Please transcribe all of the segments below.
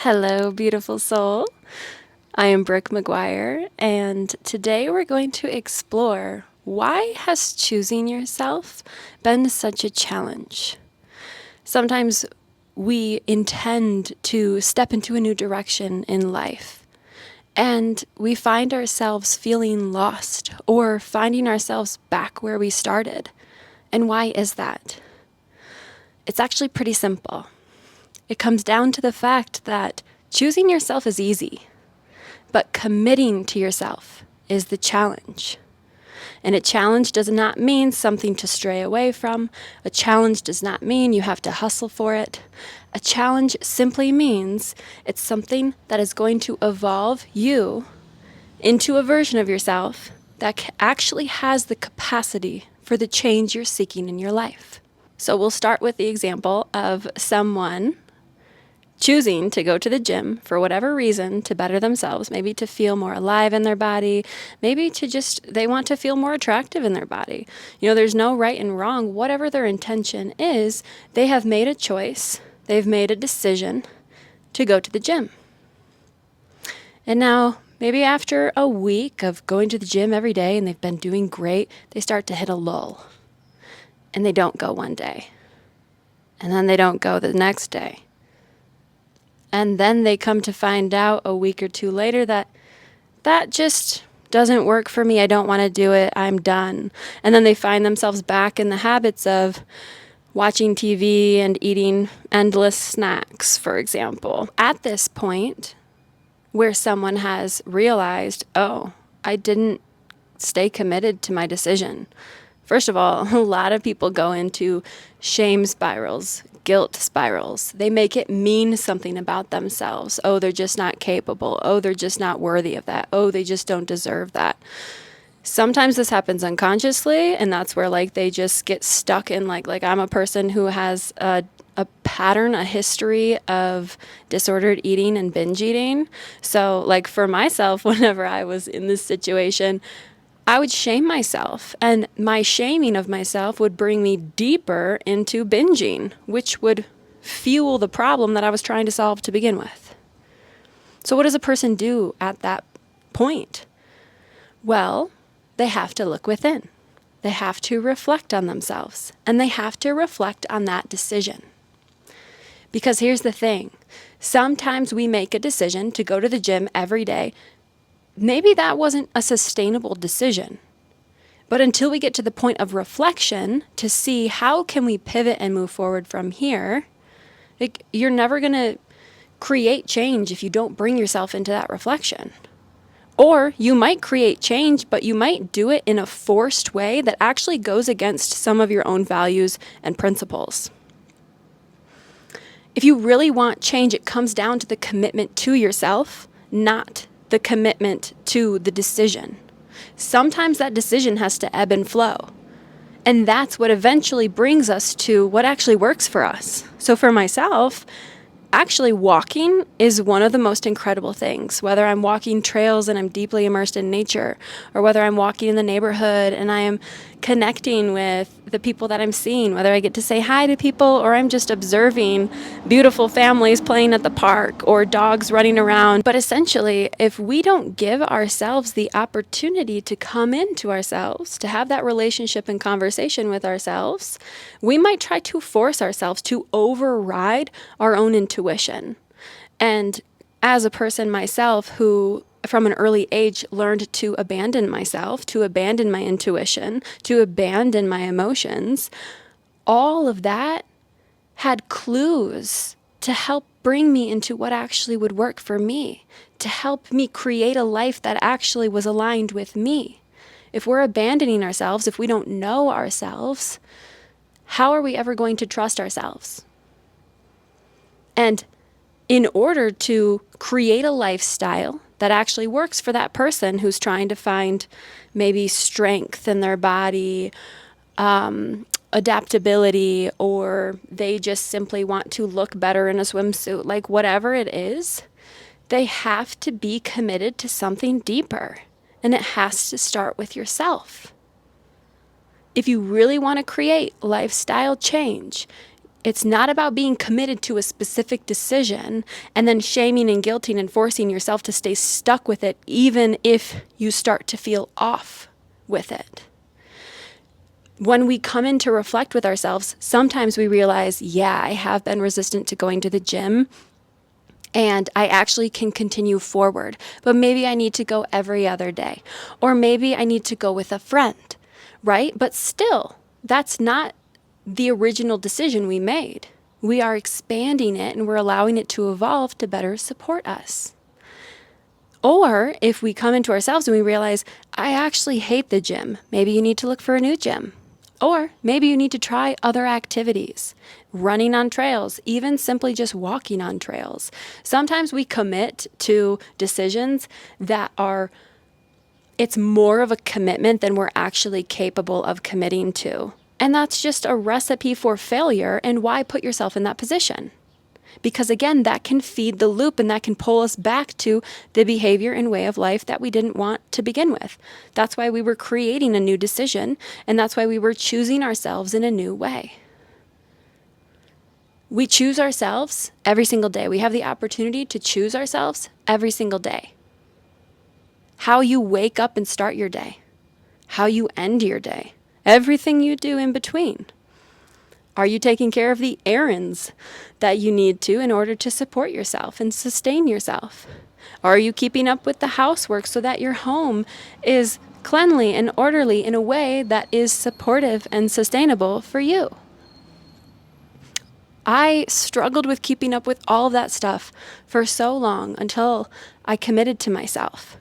Hello, beautiful soul. I am Brooke McGuire, and today we're going to explore why has choosing yourself been such a challenge? Sometimes we intend to step into a new direction in life, and we find ourselves feeling lost or finding ourselves back where we started. And why is that? It's actually pretty simple. It comes down to the fact that choosing yourself is easy, but committing to yourself is the challenge. And a challenge does not mean something to stray away from. A challenge does not mean you have to hustle for it. A challenge simply means it's something that is going to evolve you into a version of yourself that actually has the capacity for the change you're seeking in your life. So we'll start with the example of someone choosing to go to the gym for whatever reason to better themselves, maybe to feel more alive in their body, maybe to they want to feel more attractive in their body. There's no right and wrong. Whatever their intention is, they have made a choice, they've made a decision to go to the gym. And now, maybe after a week of going to the gym every day and they've been doing great, they start to hit a lull. And they don't go one day. And then they don't go the next day. And then they come to find out a week or two later that just doesn't work for me. I don't want to do it. I'm done. And then they find themselves back in the habits of watching TV and eating endless snacks, for example. At this point, where someone has realized, oh, I didn't stay committed to my decision. First of all, a lot of people go into shame spirals, guilt spirals. They make it mean something about themselves. Oh, they're just not capable. Oh, they're just not worthy of that. Oh, they just don't deserve that. Sometimes this happens unconsciously, and that's where they just get stuck in like I'm a person who has a pattern, a history of disordered eating and binge eating. So for myself, whenever I was in this situation, I would shame myself, and my shaming of myself would bring me deeper into binging, which would fuel the problem that I was trying to solve to begin with. So what does a person do at that point? Well, they have to look within. They have to reflect on themselves, and they have to reflect on that decision. Because here's the thing. Sometimes we make a decision to go to the gym every day. Maybe that wasn't a sustainable decision. But until we get to the point of reflection to see how can we pivot and move forward from here, you're never going to create change if you don't bring yourself into that reflection. Or you might create change, but you might do it in a forced way that actually goes against some of your own values and principles. If you really want change, it comes down to the commitment to yourself, not the commitment to the decision. Sometimes that decision has to ebb and flow. And that's what eventually brings us to what actually works for us. So for myself, actually walking is one of the most incredible things. Whether I'm walking trails and I'm deeply immersed in nature, or whether I'm walking in the neighborhood and I am connecting with the people that I'm seeing, whether I get to say hi to people or I'm just observing beautiful families playing at the park or dogs running around. But essentially, if we don't give ourselves the opportunity to come into ourselves, to have that relationship and conversation with ourselves, we might try to force ourselves to override our own intuition. And as a person myself who from an early age learned to abandon myself, to abandon my intuition, to abandon my emotions, all of that had clues to help bring me into what actually would work for me, to help me create a life that actually was aligned with me. If we're abandoning ourselves, if we don't know ourselves, how are we ever going to trust ourselves? And in order to create a lifestyle that actually works for that person who's trying to find maybe strength in their body, adaptability, or they just simply want to look better in a swimsuit, whatever it is, they have to be committed to something deeper. And it has to start with yourself. If you really want to create lifestyle change, It's not about being committed to a specific decision and then shaming and guilting and forcing yourself to stay stuck with it, even if you start to feel off with it. When we come in to reflect with ourselves, sometimes we realize, yeah, I have been resistant to going to the gym and I actually can continue forward, but maybe I need to go every other day, or maybe I need to go with a friend, right? But still, that's not the original decision we made. We are expanding it and we're allowing it to evolve to better support us. Or if we come into ourselves and we realize, I actually hate the gym, maybe you need to look for a new gym. Or maybe you need to try other activities, running on trails, even simply just walking on trails. Sometimes we commit to decisions that it's more of a commitment than we're actually capable of committing to. And that's just a recipe for failure. And why put yourself in that position? Because again, that can feed the loop and that can pull us back to the behavior and way of life that we didn't want to begin with. That's why we were creating a new decision, and that's why we were choosing ourselves in a new way. We choose ourselves every single day. We have the opportunity to choose ourselves every single day. How you wake up and start your day, how you end your day, everything you do in between. Are you taking care of the errands that you need to in order to support yourself and sustain yourself? Are you keeping up with the housework so that your home is cleanly and orderly in a way that is supportive and sustainable for you? I struggled with keeping up with all of that stuff for so long until I committed to myself,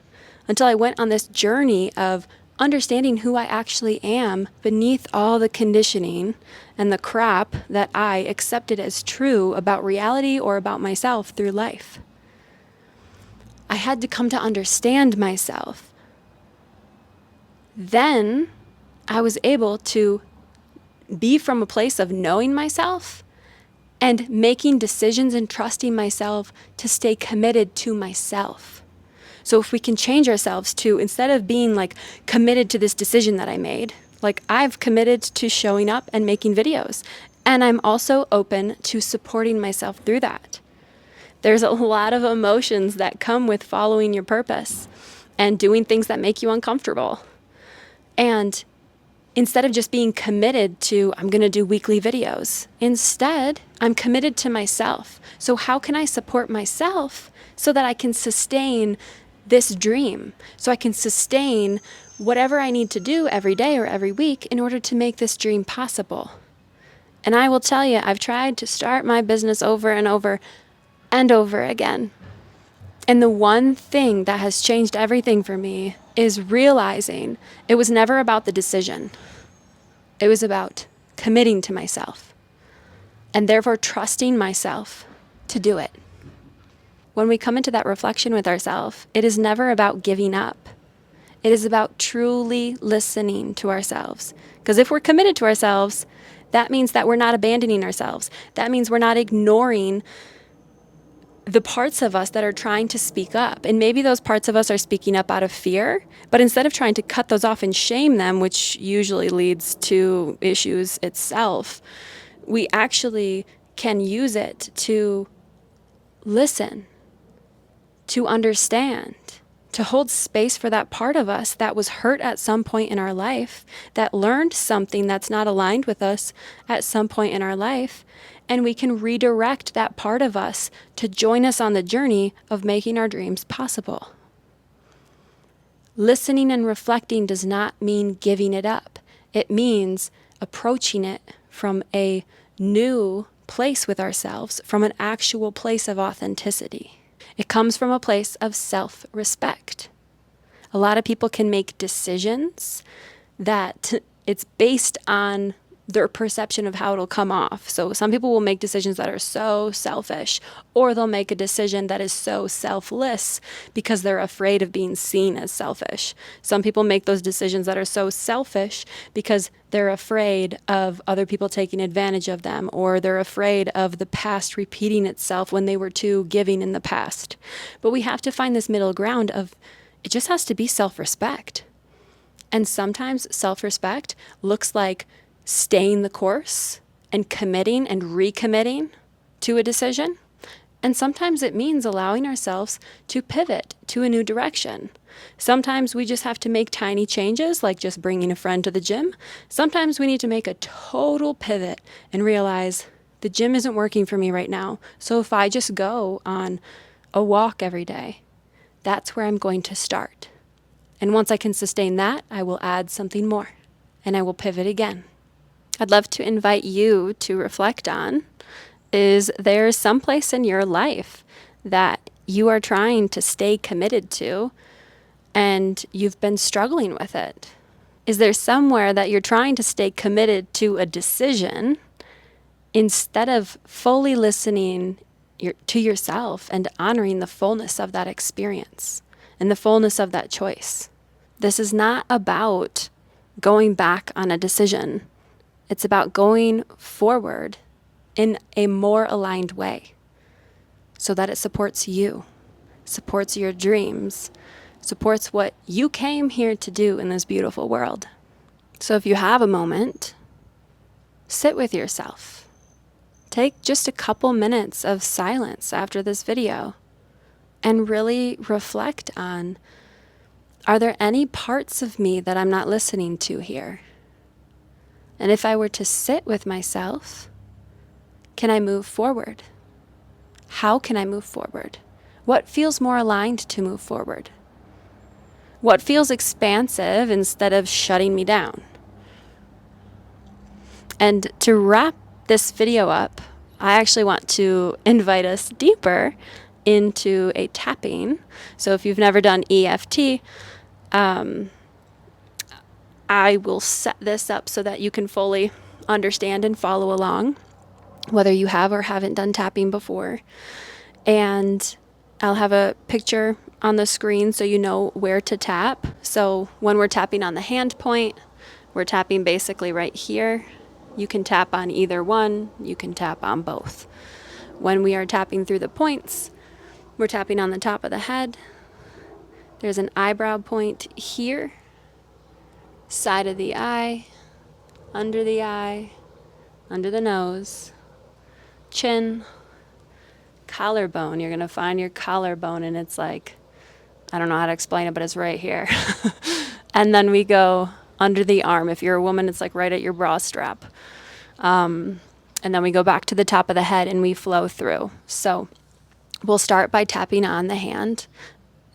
until I went on this journey of understanding who I actually am beneath all the conditioning and the crap that I accepted as true about reality or about myself through life. I had to come to understand myself. Then I was able to be from a place of knowing myself and making decisions and trusting myself to stay committed to myself. So if we can change ourselves to, instead of being like committed to this decision that I made, like I've committed to showing up and making videos, and I'm also open to supporting myself through that. There's a lot of emotions that come with following your purpose and doing things that make you uncomfortable. And instead of just being committed to, I'm going to do weekly videos, instead, I'm committed to myself. So how can I support myself so that I can sustain this dream, so I can sustain whatever I need to do every day or every week in order to make this dream possible? And I will tell you, I've tried to start my business over and over and over again. And the one thing that has changed everything for me is realizing it was never about the decision. It was about committing to myself and therefore trusting myself to do it. When we come into that reflection with ourselves, it is never about giving up. It is about truly listening to ourselves. Because if we're committed to ourselves, that means that we're not abandoning ourselves. That means we're not ignoring the parts of us that are trying to speak up. And maybe those parts of us are speaking up out of fear, but instead of trying to cut those off and shame them, which usually leads to issues itself, we actually can use it to listen, to understand, to hold space for that part of us that was hurt at some point in our life, that learned something that's not aligned with us at some point in our life, and we can redirect that part of us to join us on the journey of making our dreams possible. Listening and reflecting does not mean giving it up. It means approaching it from a new place with ourselves, from an actual place of authenticity. It comes from a place of self-respect. A lot of people can make decisions that it's based on their perception of how it'll come off. So some people will make decisions that are so selfish, or they'll make a decision that is so selfless because they're afraid of being seen as selfish. Some people make those decisions that are so selfish because they're afraid of other people taking advantage of them, or they're afraid of the past repeating itself when they were too giving in the past. But we have to find this middle ground of, it just has to be self-respect. And sometimes self-respect looks like staying the course and committing and recommitting to a decision. And sometimes it means allowing ourselves to pivot to a new direction. Sometimes we just have to make tiny changes, like just bringing a friend to the gym. Sometimes we need to make a total pivot and realize the gym isn't working for me right now. So if I just go on a walk every day, that's where I'm going to start. And once I can sustain that, I will add something more and I will pivot again. I'd love to invite you to reflect on, is there some place in your life that you are trying to stay committed to and you've been struggling with it? Is there somewhere that you're trying to stay committed to a decision instead of fully listening to yourself and honoring the fullness of that experience and the fullness of that choice? This is not about going back on a decision. It's about going forward in a more aligned way so that it supports you, supports your dreams, supports what you came here to do in this beautiful world. So if you have a moment, sit with yourself. Take just a couple minutes of silence after this video and really reflect on, are there any parts of me that I'm not listening to here? And if I were to sit with myself, can I move forward? How can I move forward? What feels more aligned to move forward? What feels expansive instead of shutting me down? And to wrap this video up, I actually want to invite us deeper into a tapping. So if you've never done EFT, I will set this up so that you can fully understand and follow along, whether you have or haven't done tapping before. And I'll have a picture on the screen so you know where to tap. So when we're tapping on the hand point, we're tapping basically right here. You can tap on either one, you can tap on both. When we are tapping through the points, we're tapping on the top of the head. There's an eyebrow point here, side of the eye, under the nose, chin, collarbone. You're going to find your collarbone and it's like, I don't know how to explain it, but it's right here. And then we go under the arm. If you're a woman, it's like right at your bra strap. And then we go back to the top of the head and we flow through. So we'll start by tapping on the hand,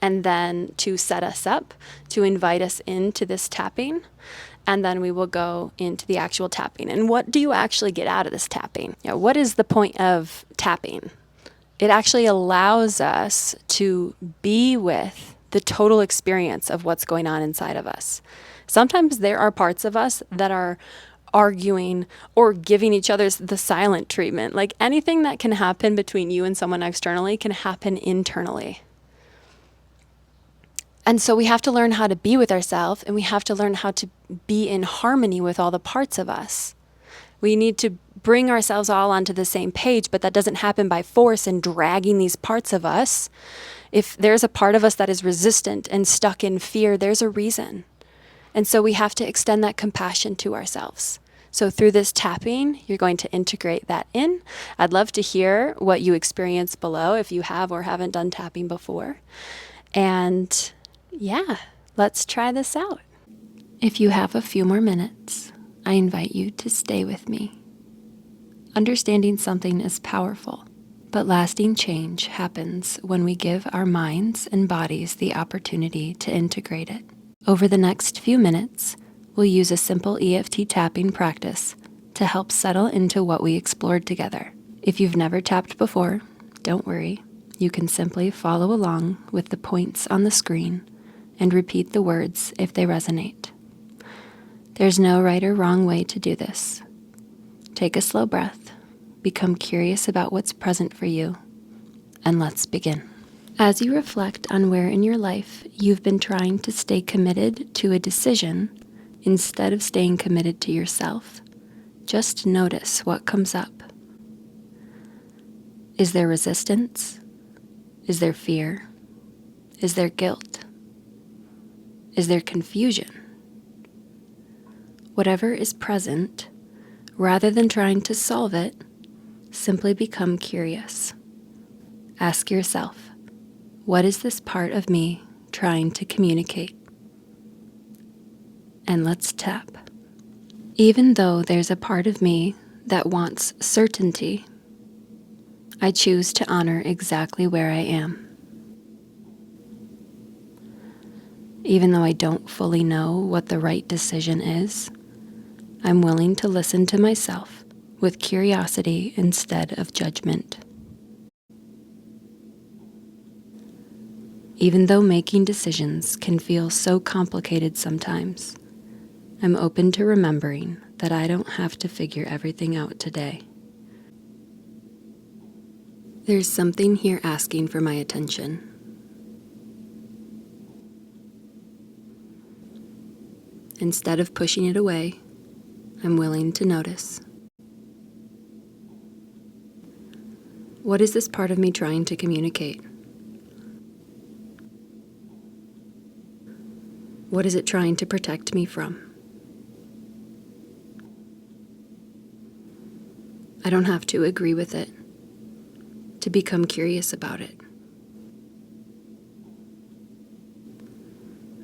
and then to set us up, to invite us into this tapping. And then we will go into the actual tapping. And what do you actually get out of this tapping? What is the point of tapping? It actually allows us to be with the total experience of what's going on inside of us. Sometimes there are parts of us that are arguing or giving each other the silent treatment. Like anything that can happen between you and someone externally can happen internally. And so we have to learn how to be with ourselves, and we have to learn how to be in harmony with all the parts of us. We need to bring ourselves all onto the same page, but that doesn't happen by force and dragging these parts of us. If there's a part of us that is resistant and stuck in fear, there's a reason. And so we have to extend that compassion to ourselves. So through this tapping, you're going to integrate that in. I'd love to hear what you experience below if you have or haven't done tapping before. And yeah, let's try this out. If you have a few more minutes, I invite you to stay with me. Understanding something is powerful, but lasting change happens when we give our minds and bodies the opportunity to integrate it. Over the next few minutes, we'll use a simple EFT tapping practice to help settle into what we explored together. If you've never tapped before, don't worry. You can simply follow along with the points on the screen and repeat the words if they resonate. There's no right or wrong way to do this. Take a slow breath, become curious about what's present for you, and let's begin. As you reflect on where in your life you've been trying to stay committed to a decision instead of staying committed to yourself, just notice what comes up. Is there resistance? Is there fear? Is there guilt? Is there confusion? Whatever is present, Rather than trying to solve it, simply become curious. Ask yourself, what is this part of me trying to communicate? And let's tap. Even though there's a part of me that wants certainty, I choose to honor exactly where I am. Even though I don't fully know what the right decision is, I'm willing to listen to myself with curiosity instead of judgment. Even though making decisions can feel so complicated sometimes, I'm open to remembering that I don't have to figure everything out today. There's something here asking for my attention. Instead of pushing it away, I'm willing to notice. What is this part of me trying to communicate? What is it trying to protect me from? I don't have to agree with it to become curious about it.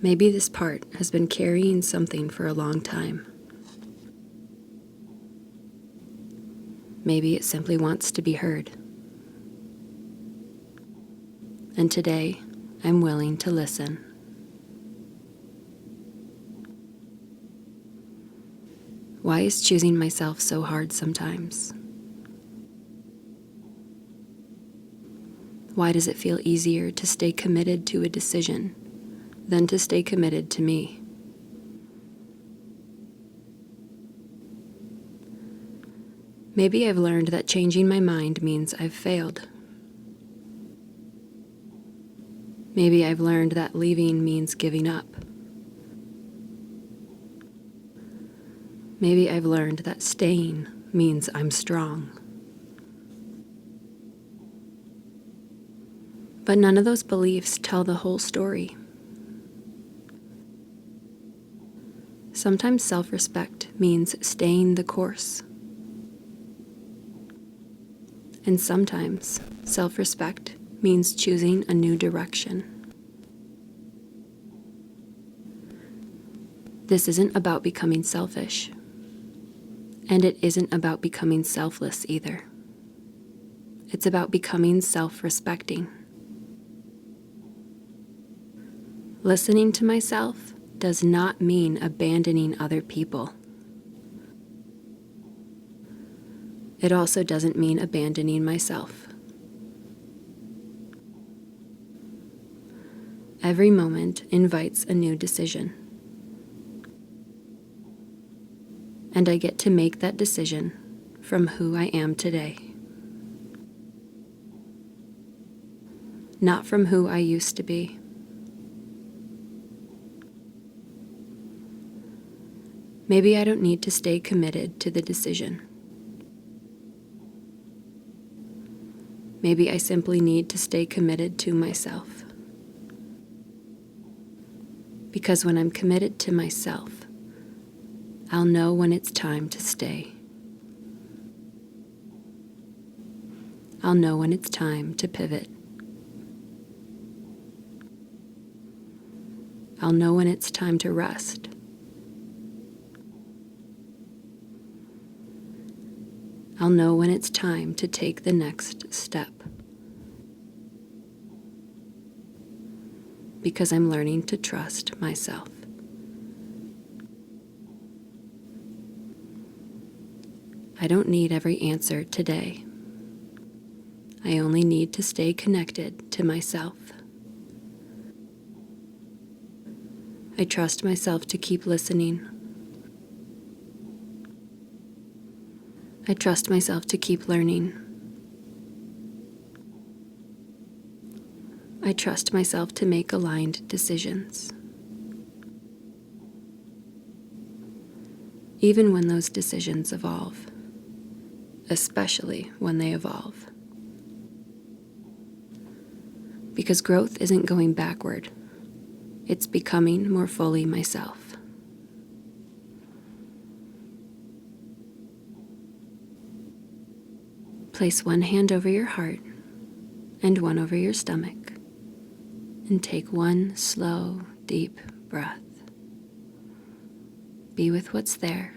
Maybe this part has been carrying something for a long time. Maybe it simply wants to be heard. And today, I'm willing to listen. Why is choosing myself so hard sometimes? Why does it feel easier to stay committed to a decision than to stay committed to me? Maybe I've learned that changing my mind means I've failed. Maybe I've learned that leaving means giving up. Maybe I've learned that staying means I'm strong. But none of those beliefs tell the whole story. Sometimes self-respect means staying the course. And sometimes self-respect means choosing a new direction. This isn't about becoming selfish. And it isn't about becoming selfless either. It's about becoming self-respecting. Listening to myself does not mean abandoning other people. It also doesn't mean abandoning myself. Every moment invites a new decision. And I get to make that decision from who I am today. Not from who I used to be. Maybe I don't need to stay committed to the decision. Maybe I simply need to stay committed to myself. Because when I'm committed to myself, I'll know when it's time to stay. I'll know when it's time to pivot. I'll know when it's time to rest. I'll know when it's time to take the next step. Because I'm learning to trust myself. I don't need every answer today. I only need to stay connected to myself. I trust myself to keep listening. I trust myself to keep learning. I trust myself to make aligned decisions. Even when those decisions evolve, especially when they evolve. Because growth isn't going backward, it's becoming more fully myself. Place one hand over your heart and one over your stomach, and take one slow, deep breath. Be with what's there.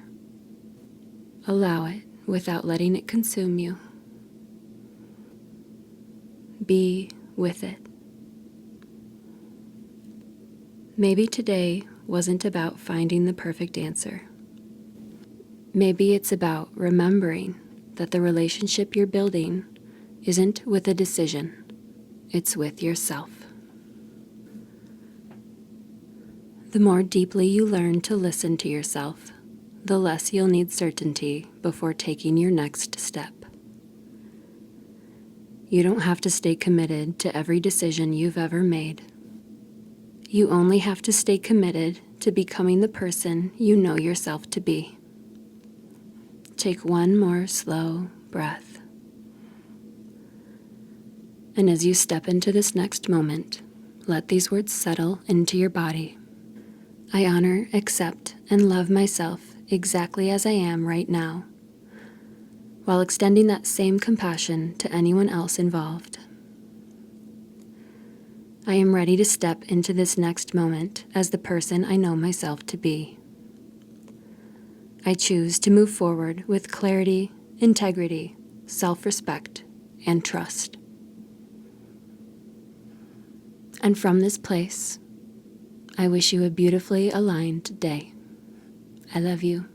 Allow it without letting it consume you. Be with it. Maybe today wasn't about finding the perfect answer. Maybe it's about remembering that the relationship you're building isn't with a decision, it's with yourself. The more deeply you learn to listen to yourself, the less you'll need certainty before taking your next step. You don't have to stay committed to every decision you've ever made. You only have to stay committed to becoming the person you know yourself to be. Take one more slow breath. And as you step into this next moment, let these words settle into your body. I honor, accept, and love myself exactly as I am right now, while extending that same compassion to anyone else involved. I am ready to step into this next moment as the person I know myself to be. I choose to move forward with clarity, integrity, self-respect, and trust. And from this place, I wish you a beautifully aligned day. I love you.